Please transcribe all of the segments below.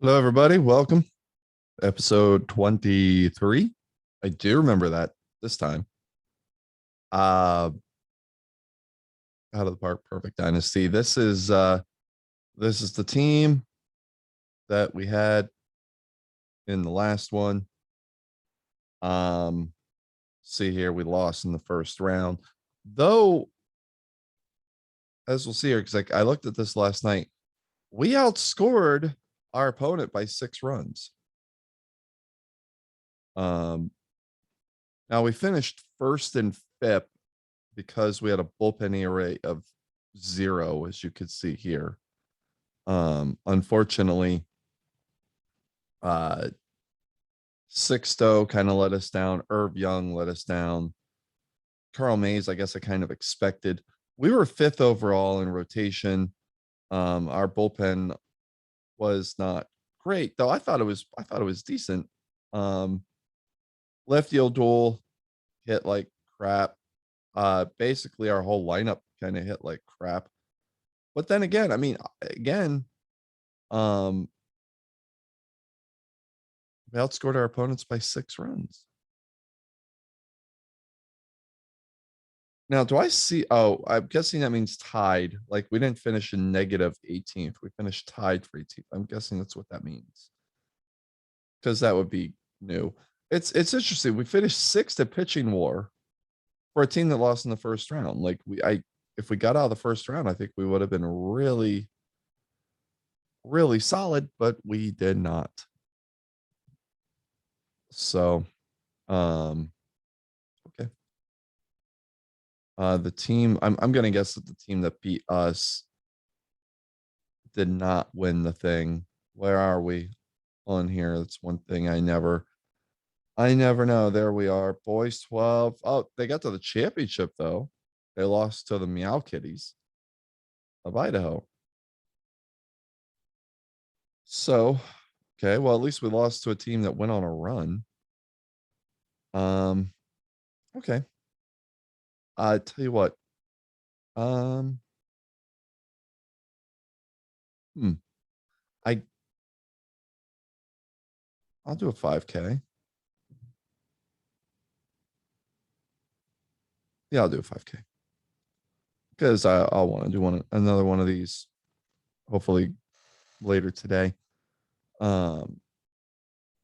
Hello, everybody. Welcome. Episode 23. I do remember that this time. Uh Out of the park, perfect dynasty. This is the team that we had in the last one. Um See here, we lost in the first round. Though, as we'll see here, because I looked at this last night, we outscored our opponent by 6 runs. Um Now we finished first and fifth because we had a bullpen ERA of 0, as you could see here. Unfortunately, uh, Sixto kind of let us down. Irv Young let us down. Carl Mays, I guess I kind of expected. We were fifth overall in rotation. Our bullpen was not great, though. I thought it was decent. Um, Lefty O'Doul hit like crap. Basically our whole lineup kind of hit like crap. But then again, I mean, again, um, we outscored our opponents by 6 runs. Now, do I see? Oh, I'm guessing that means tied. Like we didn't finish in negative 18th. We finished tied for 18th. I'm guessing that's what that means. Because that would be new. It's interesting. We finished sixth at pitching war for a team that lost in the first round. Like if we got out of the first round, I think we would have been really, really solid, but we did not. So, um, okay. The team, I'm gonna guess that the team that beat us did not win the thing. Where are we on here? That's one thing I never know. There we are. Boys 12. Oh, they got to the championship though. They lost to the Meow Kitties of Idaho. So, okay, well, at least we lost to a team that went on a run. Um, okay. I tell you what. Um, hmm. I I'll do a 5K. Yeah, I'll do a 5K. Because I'll want to do another one of these, hopefully later today. Um,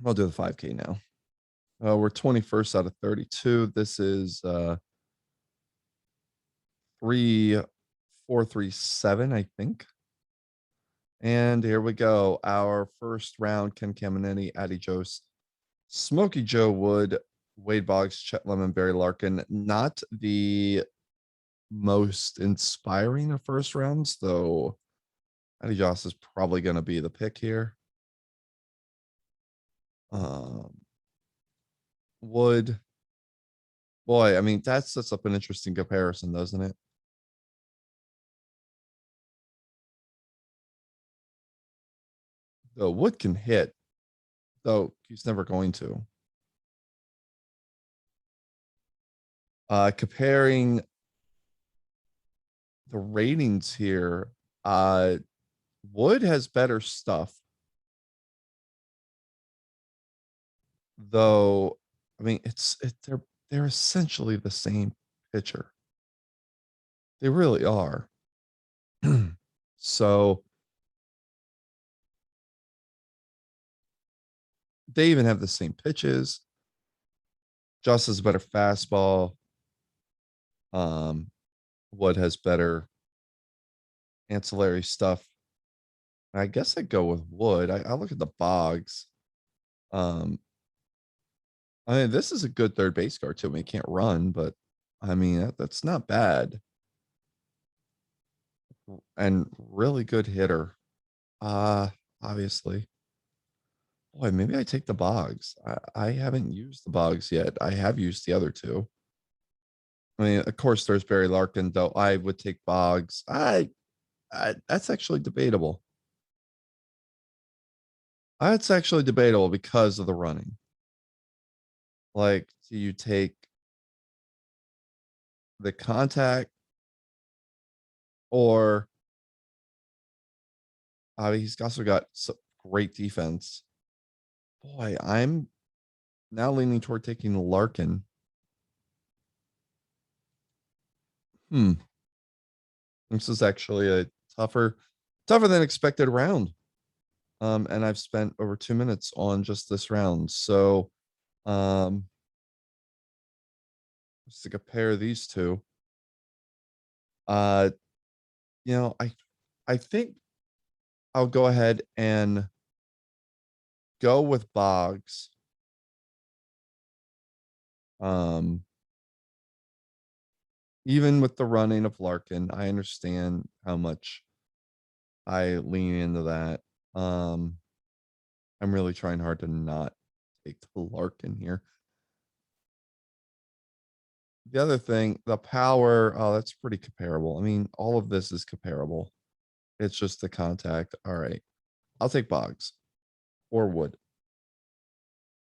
I'll do the 5K now. We're 21st out of 32. This is 3437, I think. And here we go. Our first round: Ken Caminetti, Addie Jose, Smokey Joe Wood, Wade Boggs, Chet Lemon, Barry Larkin. Not the most inspiring of first rounds, though. Addie Jose is probably going to be the pick here. Um, Wood, boy, I mean, that sets up an interesting comparison, doesn't it? Though Wood can hit, though he's never going to. Comparing the ratings here, Wood has better stuff, though. I mean, they're essentially the same pitcher. They really are. So they even have the same pitches. Just has a better fastball. Um, Wood has better ancillary stuff. I guess I'd go with Wood. I look at the Boggs. Um, I mean, this is a good third base guard too. I mean, he can't run, but I mean that's not bad. And really good hitter. Uh Obviously. Boy, maybe I take the Boggs. I haven't used the Boggs yet. I have used the other two. I mean, of course, there's Barry Larkin, though. I would take Boggs. That's actually debatable. That's actually debatable because of the running. Like, do you take the contact, or I mean, he's also got, of great defense. Boy, I'm now leaning toward taking Larkin. This is actually a tougher than expected round. And I've spent over 2 minutes on just this round. So, just to compare these two, uh, I think I'll go ahead and go with Boggs. Um, even with the running of Larkin, I understand how much I lean into that. I'm really trying hard to not take the Larkin here. The other thing, the power, oh, that's pretty comparable. I mean, all of this is comparable. It's just the contact. All right. I'll take Boggs or Wood.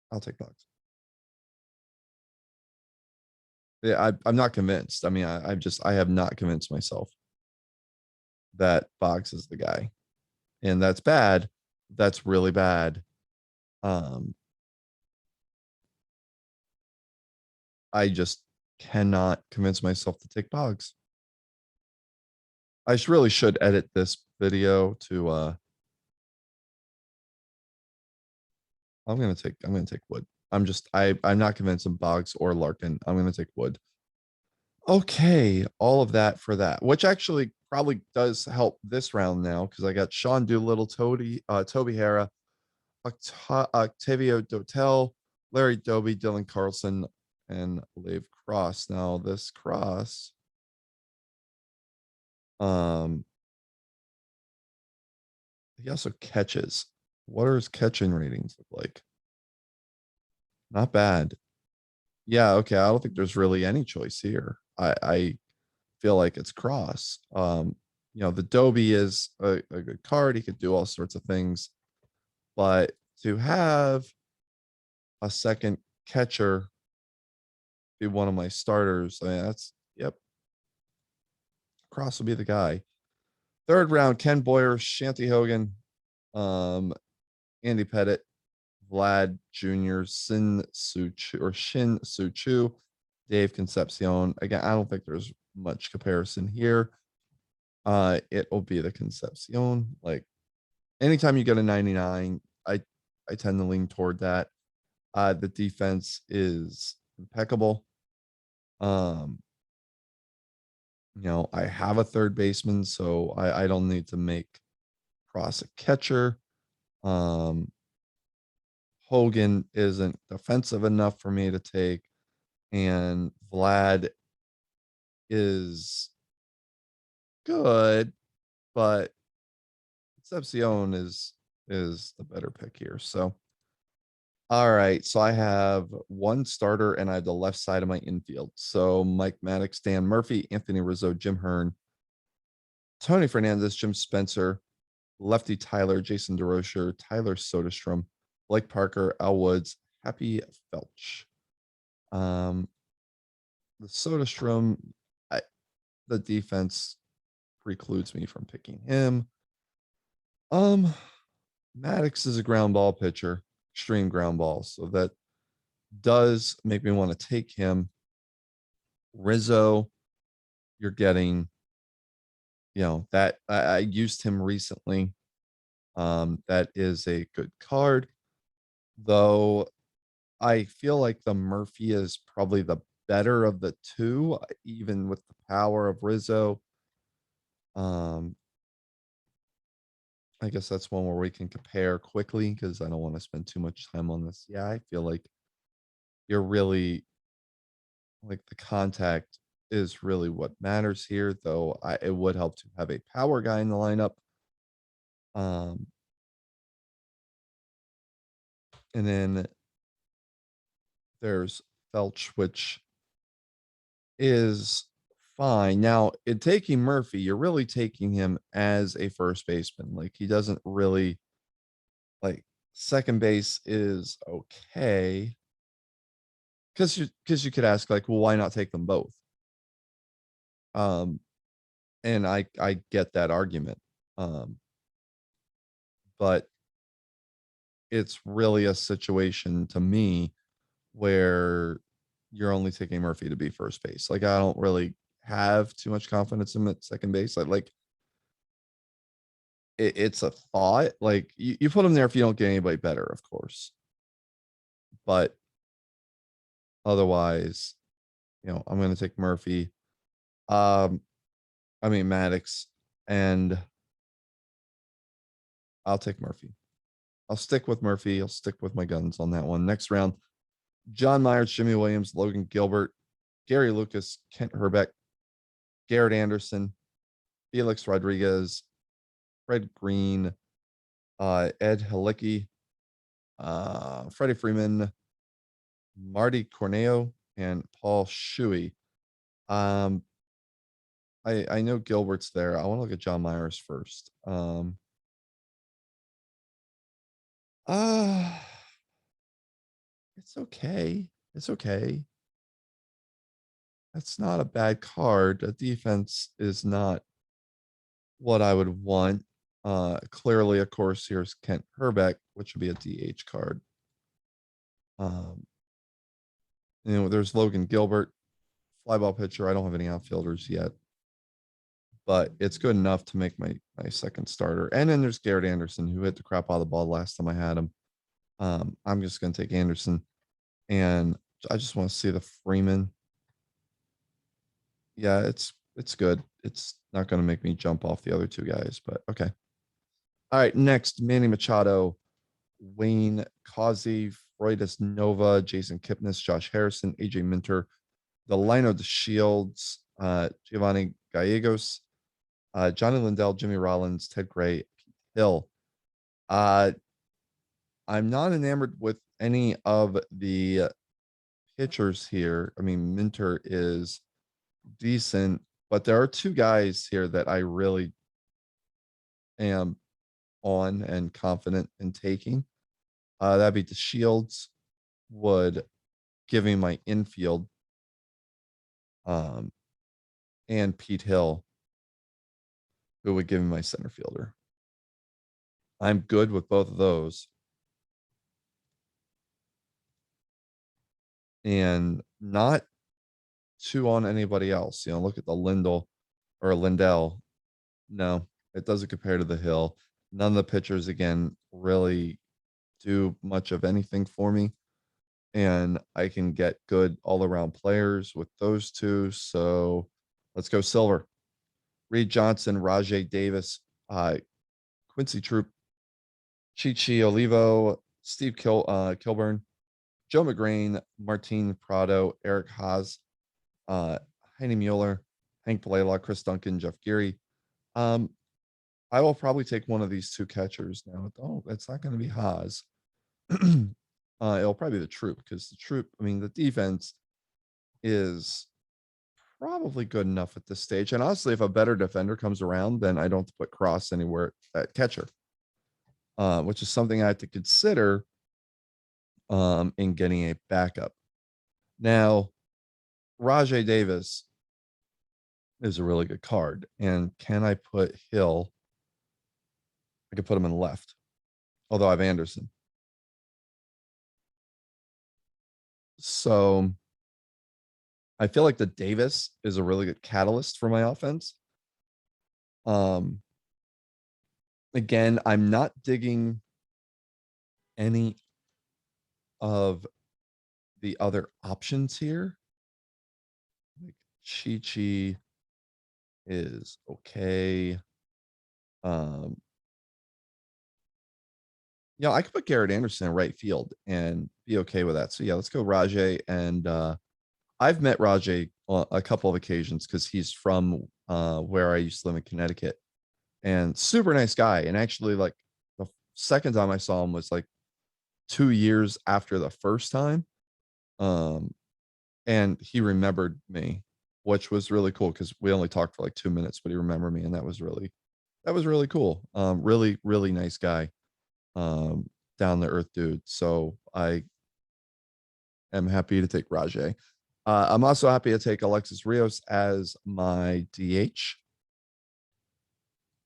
I'll take Boggs. Yeah, I'm not convinced. I mean, I have not convinced myself that Boggs is the guy. And that's bad. That's really bad. I just cannot convince myself to take Boggs. I really should edit this video to I'm gonna take Wood. I'm not convinced of Boggs or Larkin. I'm gonna take Wood. Okay, all of that for that, which actually probably does help this round now because I got Sean Doolittle, Toby Hara, Octavio Dotel, Larry Doby, Dylan Carlson, and Leif Cross. Now this Cross, he also catches. What are his catching ratings look like? Not bad. Yeah, okay. I don't think there's really any choice here. I feel like it's Cross. The Dobie is a good card. He could do all sorts of things, but to have a second catcher be one of my starters, I mean, that's yep. Cross will be the guy. Third round, Ken Boyer, Shanty Hogan, Andy Pettit, Vlad Jr., Shin Soo Chu, Dave Concepcion. Again, I don't think there's much comparison here. It will be the Concepcion. Like anytime you get a 99, I tend to lean toward that. The defense is impeccable. I have a third baseman, so I don't need to make Cross a catcher. Hogan isn't defensive enough for me to take, and Vlad is good, but Concepcion is the better pick here. So, all right. So I have one starter, and I have the left side of my infield. So Mike Maddox, Dan Murphy, Anthony Rizzo, Jim Hearn, Tony Fernandez, Jim Spencer, Lefty Tyler, Jason DeRocher, Tyler Soderstrom, Blake Parker, Al Woods, Happy Felch. The Soderstrom, the defense precludes me from picking him. Maddox is a ground ball pitcher, extreme ground ball, so that does make me want to take him. Rizzo, you're getting, that I used him recently. That is a good card, though. I feel like the Murphy is probably the better of the two, even with the power of Rizzo. I guess that's one where we can compare quickly because I don't want to spend too much time on this. Yeah, I feel like you're really like the contact is really what matters here, though it would help to have a power guy in the lineup. And then there's Felch, which is fine. Now, in taking Murphy, you're really taking him as a first baseman. Like he doesn't really like second base is okay. Because you could ask, like, well, why not take them both? And I get that argument. But it's really a situation to me where you're only taking Murphy to be first base. Like I don't really have too much confidence in him at second base. Like it's a thought. Like you put him there if you don't get anybody better, of course. But otherwise, I'm gonna take Murphy. Um, I mean Maddox, and I'll take Murphy. I'll stick with Murphy. I'll stick with my guns on that one. Next round, John Myers, Jimmy Williams, Logan Gilbert, Gary Lucas, Kent Herbeck, Garrett Anderson, Felix Rodriguez, Fred Green, Ed Halicki, Freddie Freeman, Marty Corneo, and Paul Shuey. I know Gilbert's there. I want to look at John Myers first. Uh it's okay. It's okay. That's not a bad card. The defense is not what I would want. Clearly, of course, here's Kent Herbeck, which would be a DH card. Um, there's Logan Gilbert, fly ball pitcher. I don't have any outfielders yet, but it's good enough to make my second starter. And then there's Garrett Anderson, who hit the crap out of the ball last time I had him. I'm just gonna take Anderson, and I just want to see the Freeman. Yeah, it's good. It's not gonna make me jump off the other two guys, but okay. All right, next, Manny Machado, Wayne Causey, Freudis Nova, Jason Kipnis, Josh Harrison, AJ Minter, Delino De Shields, Giovanni Gallegos, Johnny Lindell, Jimmy Rollins, Ted Gray, Pete Hill. I'm not enamored with any of the pitchers here. I mean, Minter is decent, but there are two guys here that I really am on and confident in taking. That'd be DeShields, would give me my infield, and Pete Hill, who would give me my center fielder. I'm good with both of those. And not too on anybody else. Look at the Lindell. No, it doesn't compare to the Hill. None of the pitchers, again, really do much of anything for me. And I can get good all around players with those two. So let's go silver. Reed Johnson, Rajay Davis, Quincy Troop, Chichi Olivo, Steve Kilburn, Joe McGrain, Martin Prado, Eric Haas, Heine Mueller, Hank Blaylock, Chris Duncan, Jeff Geary. I will probably take one of these two catchers now. Oh, it's not going to be Haas. It'll probably be the Troop, because the Troop, I mean, the defense is probably good enough at this stage. And honestly, if a better defender comes around, then I don't have to put Cross anywhere at catcher, which is something I have to consider in getting a backup. Now, Rajay Davis is a really good card. And can I put Hill? I could put him in left, although I have Anderson. So I feel like the Davis is a really good catalyst for my offense. Again, I'm not digging any of the other options here. Like Chi is okay. I could put Garrett Anderson in right field and be okay with that. So yeah, let's go Rajay. And I've met Rajay on a couple of occasions because he's from where I used to live in Connecticut, and super nice guy. And actually, like the second time I saw him was like 2 years after the first time. And he remembered me, which was really cool because we only talked for like 2 minutes, but he remembered me, and that was really cool. Really, really nice guy. Down the earth dude. So I am happy to take Rajay. I'm also happy to take Alexis Rios as my DH.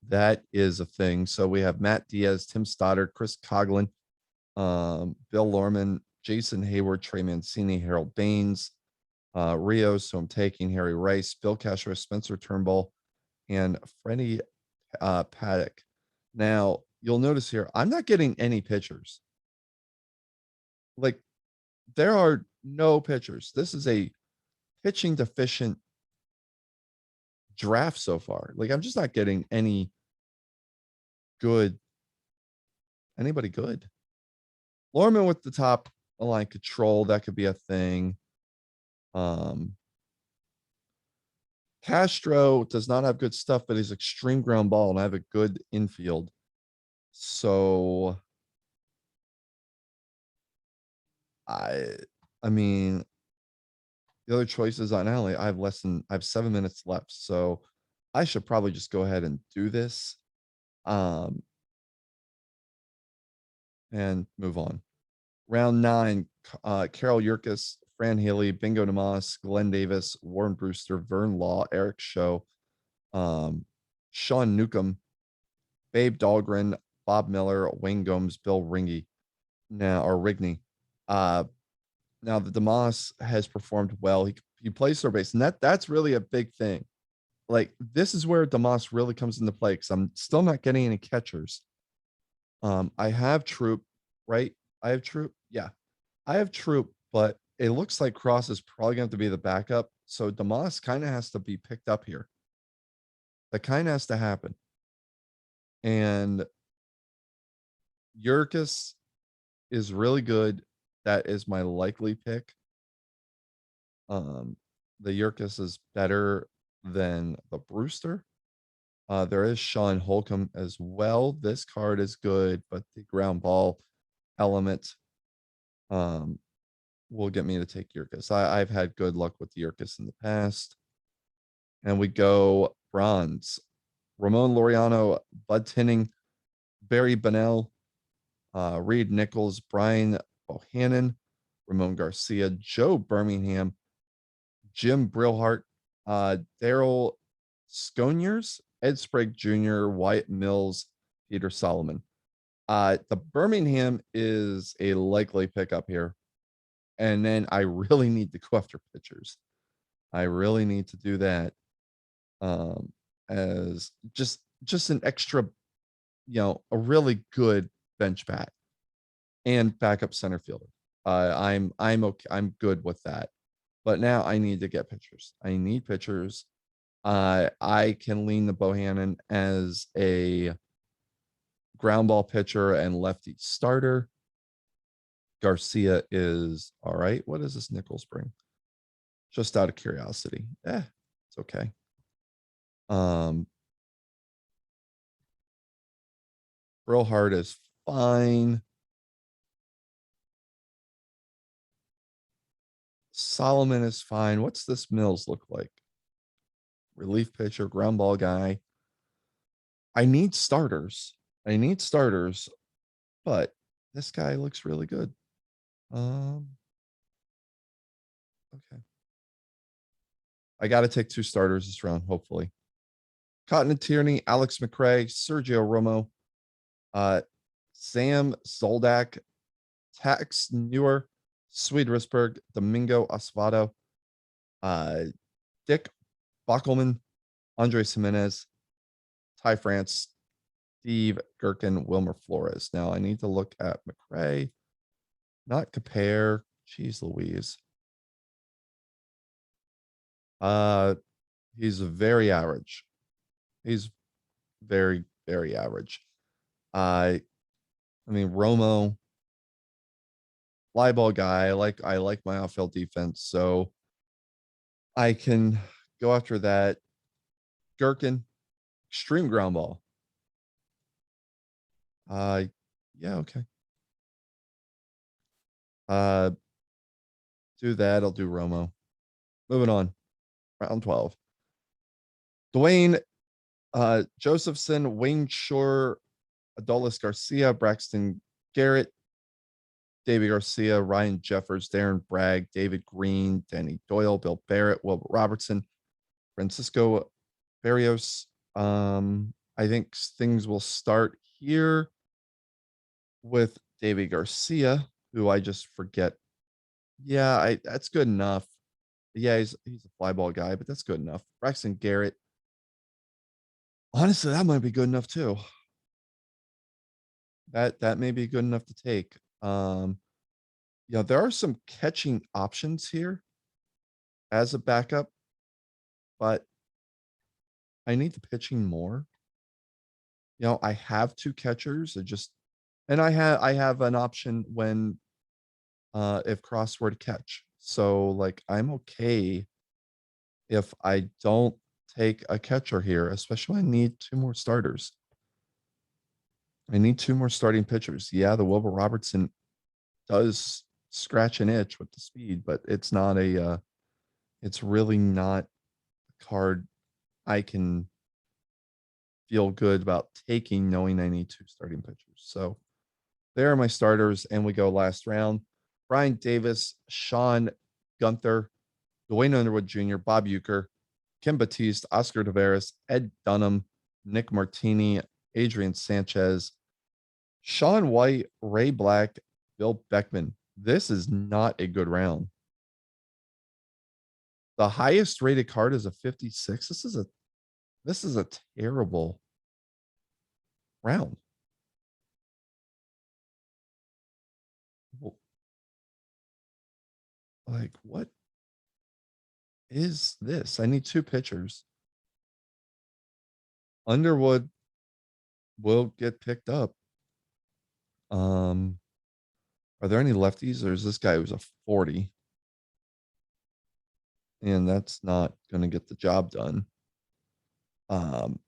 That is a thing. So we have Matt Diaz, Tim Stoddard, Chris Coughlin, Bill Lorman, Jason Hayward, Trey Mancini, Harold Baines, Rios, so I'm taking Harry Rice, Bill Castro, Spencer Turnbull, and Freddie Paddock. Now, you'll notice here, I'm not getting any pitchers. Like, there are no pitchers. This is a pitching deficient draft so far. Like, I'm just not getting anybody good. Lorman with the top line control, that could be a thing. Castro does not have good stuff, but he's extreme ground ball, and I have a good infield. So I I mean, the other choices on alley, I have 7 minutes left. So I should probably just go ahead and do this. Um and move on. Round 9, Carol Yurkus, Fran Haley, Bingo Namas, Glenn Davis, Warren Brewster, Vern Law, Eric Show, Sean Newcomb, Babe Dahlgren, Bob Miller, Wayne Gomes, Bill Ringy. Rigney. Uh, Now the Damas has performed well. He plays third base, and that's really a big thing. Like, this is where Damas really comes into play because I'm still not getting any catchers. I have Troop, right? I have Troop. Yeah, I have Troop, but it looks like Cross is probably going to have to be the backup. So Damas kind of has to be picked up here. That kind of has to happen. And Yurkus is really good. That is my likely pick. The Yurkus is better than the Brewster. There is Sean Holcomb as well. This card is good, but the ground ball element will get me to take Yurkus. I've had good luck with the Yurkus in the past. And we go bronze. Ramon Laureano, Bud Tinning, Barry Bonnell, Reed Nichols, Brian Bohannon, Ramon Garcia, Joe Birmingham, Jim Brillhart, Daryl Sconiers, Ed Sprague Jr., Wyatt Mills, Peter Solomon. The Birmingham is a likely pickup here. And then I really need to go after pitchers. I really need to do that. As just an extra, a really good bench bat and backup center fielder. I'm okay. I'm good with that. But now I need to get pitchers. I need pitchers. I can lean the Bohannon as a ground ball pitcher and lefty starter. Garcia is all right. What does this Nichols bring? Just out of curiosity. It's okay. Brillhart is fine. Solomon is fine. What's this Mills look like? Relief pitcher, ground ball guy. I need starters. But this guy looks really good. Okay. I got to take 2 starters this round, hopefully. Cotton and Tierney, Alex McRae, Sergio Romo, Sam Zoldak, Tax Newer, Swede Risberg, Domingo Osvaldo, Dick Bockelman, Andres Jimenez, Ty France, Steve Gherkin, Wilmer Flores. Now I need to look at McRae, not compare. Jeez Louise. He's very average. He's very, very average. I mean, Romo, fly ball guy. I like my outfield defense, so I can go after that. Gherkin, extreme ground ball. Yeah, okay. Do that. I'll do Romo. Moving on. Round 12. Dwayne Josephson, Wayne Shore, Adolis Garcia, Braxton Garrett, David Garcia, Ryan Jeffers, Darren Bragg, David Green, Danny Doyle, Bill Barrett, Wilbur Robertson, Francisco Barrios. I think things will start here with David Garcia, who I just forget. Yeah, that's good enough. Yeah, he's a fly ball guy, but that's good enough. Braxton Garrett. Honestly, that might be good enough too. That may be good enough to take. Yeah, there are some catching options here as a backup, but I need the pitching more. I have two catchers. And I have an option when if Cross were to catch. So like I'm okay if I don't take a catcher here, especially when I need two more starters. I need two more starting pitchers. Yeah, the Wilbur Robertson does scratch an itch with the speed, but it's really not a card I can feel good about taking, knowing I need two starting pitchers. So there are my starters, and we go last round. Brian Davis, Sean Gunther, Dwayne Underwood Jr., Bob Euchre, Kim Batiste, Oscar Taveras, Ed Dunham, Nick Martini, Adrian Sanchez, Sean White, Ray Black, Bill Beckman. This is not a good round. The highest rated card is a 56. This is a terrible round. Like, what is this? I need two pitchers. Underwood will get picked up. Are there any lefties, or is this guy who's a 40? And that's not going to get the job done. Um,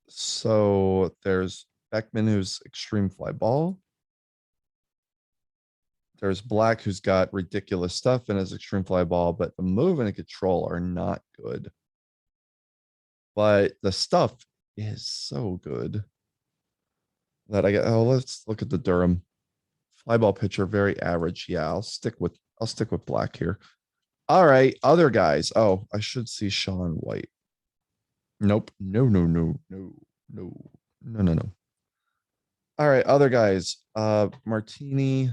so there's Beckman, who's extreme fly ball. There's Black, who's got ridiculous stuff in his extreme fly ball, but the move and the control are not good. But the stuff is so good that I get. Oh, let's look at the Durham fly ball pitcher. Very average. Yeah, I'll stick with Black here. All right, other guys. Oh, I should see Sean White. Nope. No, no, no, no, no, no, no, no. All right, other guys. Martini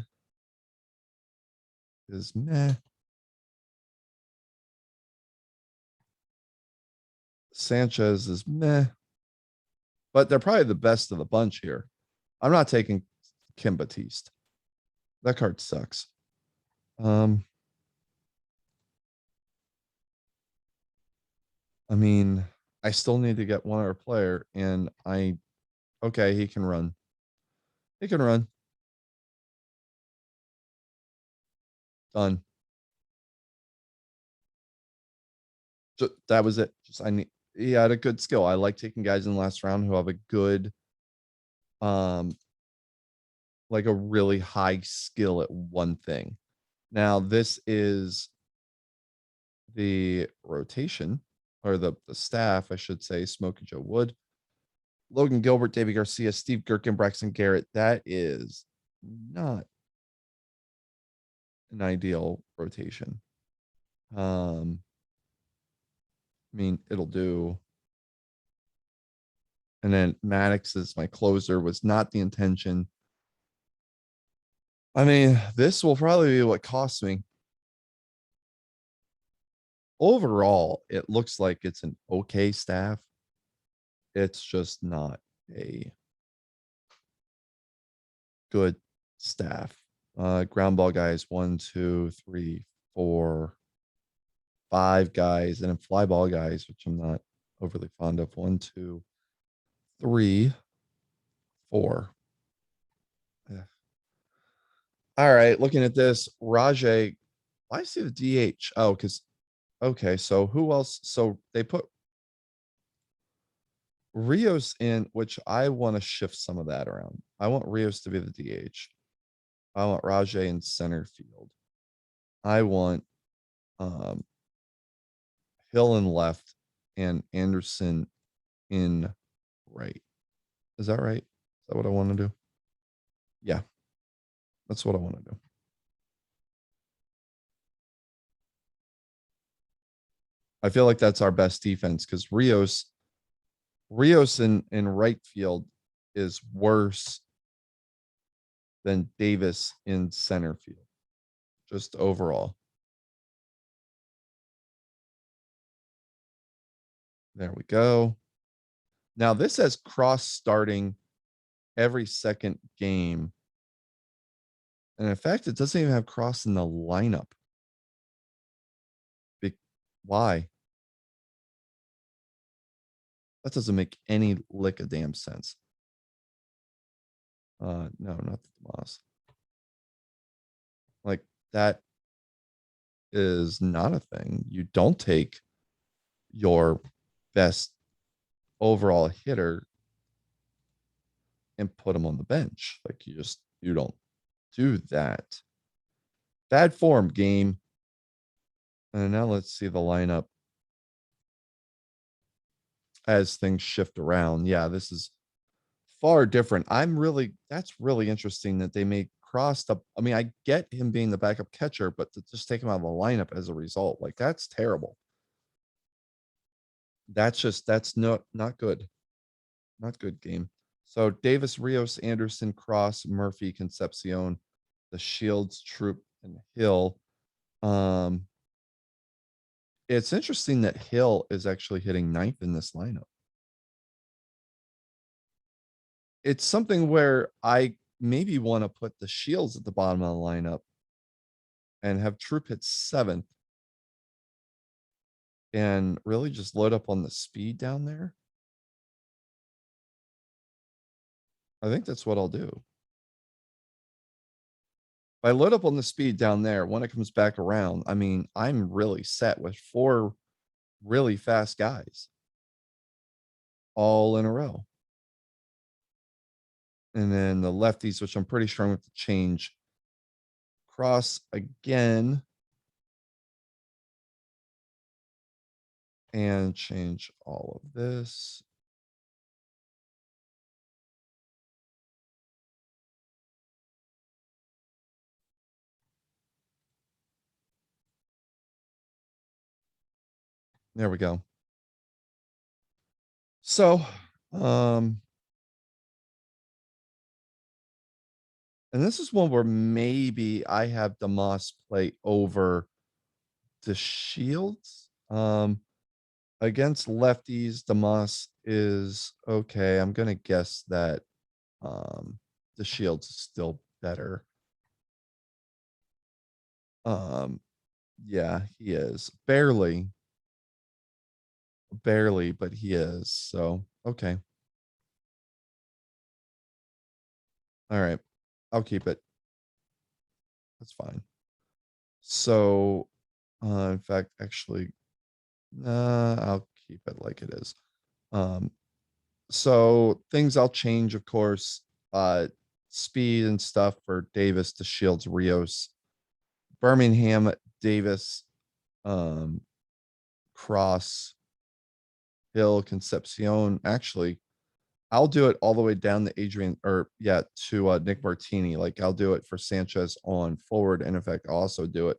is meh. Sanchez is meh. But they're probably the best of the bunch here. I'm not taking Kim Batiste. That card sucks. I mean, I still need to get one other player, and okay, he can run. He can run. Done. That was it. He had a good skill. I like taking guys in the last round who have a good, um, like a really high skill at one thing. Now, this is the rotation, or the staff, I should say. Smokey Joe Wood, Logan Gilbert, David Garcia, Steve Gherkin, Braxton Garrett. That is not an ideal rotation. I mean, it'll do. And then Maddox is my closer, was not the intention. I mean, this will probably be what costs me. Overall, it looks like it's an okay staff. It's just not a good staff. Ground ball guys, 1, 2, 3, 4, 5 guys, and then fly ball guys, which I'm not overly fond of. 1, 2, 3, 4. Yeah. All right, looking at this, Rajay. Why see the DH? Oh, because okay, so who else? So they put Rios in, which I want to shift some of that around. I want Rios to be the DH. I want Rajay in center field. I want um Hill in left and Anderson in right. Is that right? Is that what I want to do? Yeah, that's what I want to do. I feel like that's our best defense because Rios Rios in right field is worse than Davis in center field, just overall. There we go. Now this has Cross starting every second game. And in fact, it doesn't even have Cross in the lineup. Why? That doesn't make any lick of damn sense. No, not the Moss. Like that is not a thing. You don't take your best overall hitter and put him on the bench. Like you don't do that. Bad form game. And now let's see the lineup as things shift around. Yeah, this is far different. That's really interesting that they made Cross up. I mean, I get him being the backup catcher, but to just take him out of the lineup as a result, like that's terrible. That's not good. Not good game. So Davis, Rios, Anderson, Cross, Murphy, Concepcion, the Shields, Troop, and Hill. It's interesting that Hill is actually hitting ninth in this lineup. It's something where I maybe want to put the Shields at the bottom of the lineup and have Troop hit seventh and really just load up on the speed down there. I think that's what I'll do. If I load up on the speed down there, when it comes back around, I mean, I'm really set with 4 really fast guys all in a row. And then the lefties, which I'm pretty sure I'm going to change Cross again and change all of this. There we go. So, and this is one where maybe I have DeMoss play over the Shields. Against lefties, DeMoss is okay. I'm gonna guess that the Shields is still better. Yeah, he is. Barely, but he is. So, okay. All right. I'll keep it. That's fine. So, in fact, actually, I'll keep it like it is. So things I'll change, of course, speed and stuff for Davis to Shields, Rios, Birmingham, Davis, um, Cross, Hill, Concepcion. Actually, I'll do it all the way down to Adrian, or yeah, to Nick Martini. Like I'll do it for Sanchez on forward, and in fact, I'll also do it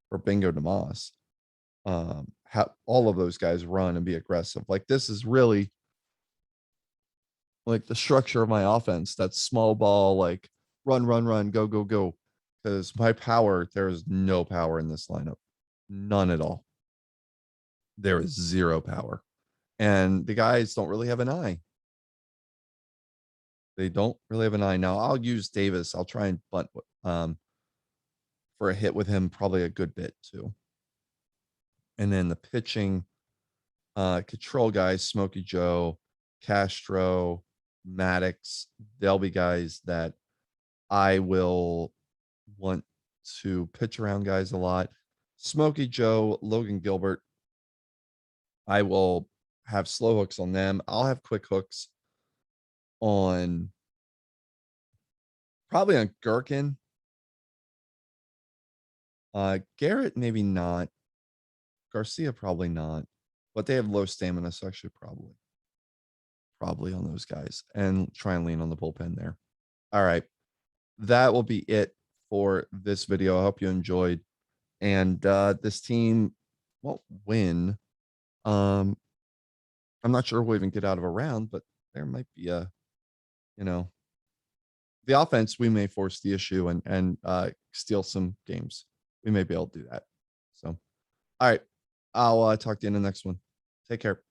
for Bingo DeMoss. Have all of those guys run and be aggressive. Like this is really like the structure of my offense. That's small ball, like run, run, run, go, go, go. Because my power, there is no power in this lineup. None at all. There is zero power. And the guys don't really have an eye. They don't really have an eye. Now I'll use Davis. I'll try and bunt for a hit with him, probably a good bit too. And then the pitching, control guys, Smokey Joe, Castro, Maddox, they'll be guys that I will want to pitch around guys a lot. Smokey Joe, Logan Gilbert, I will have slow hooks on them. I'll have quick hooks on probably on Gherkin. Garrett, maybe not. Garcia, probably not. But they have low stamina, so actually probably on those guys and try and lean on the bullpen there. All right. That will be it for this video. I hope you enjoyed. And this team won't win. I'm not sure we'll even get out of a round, but there might be a, you know, the offense, we may force the issue and steal some games. We may be able to do that. So, all right. I'll talk to you in the next one. Take care.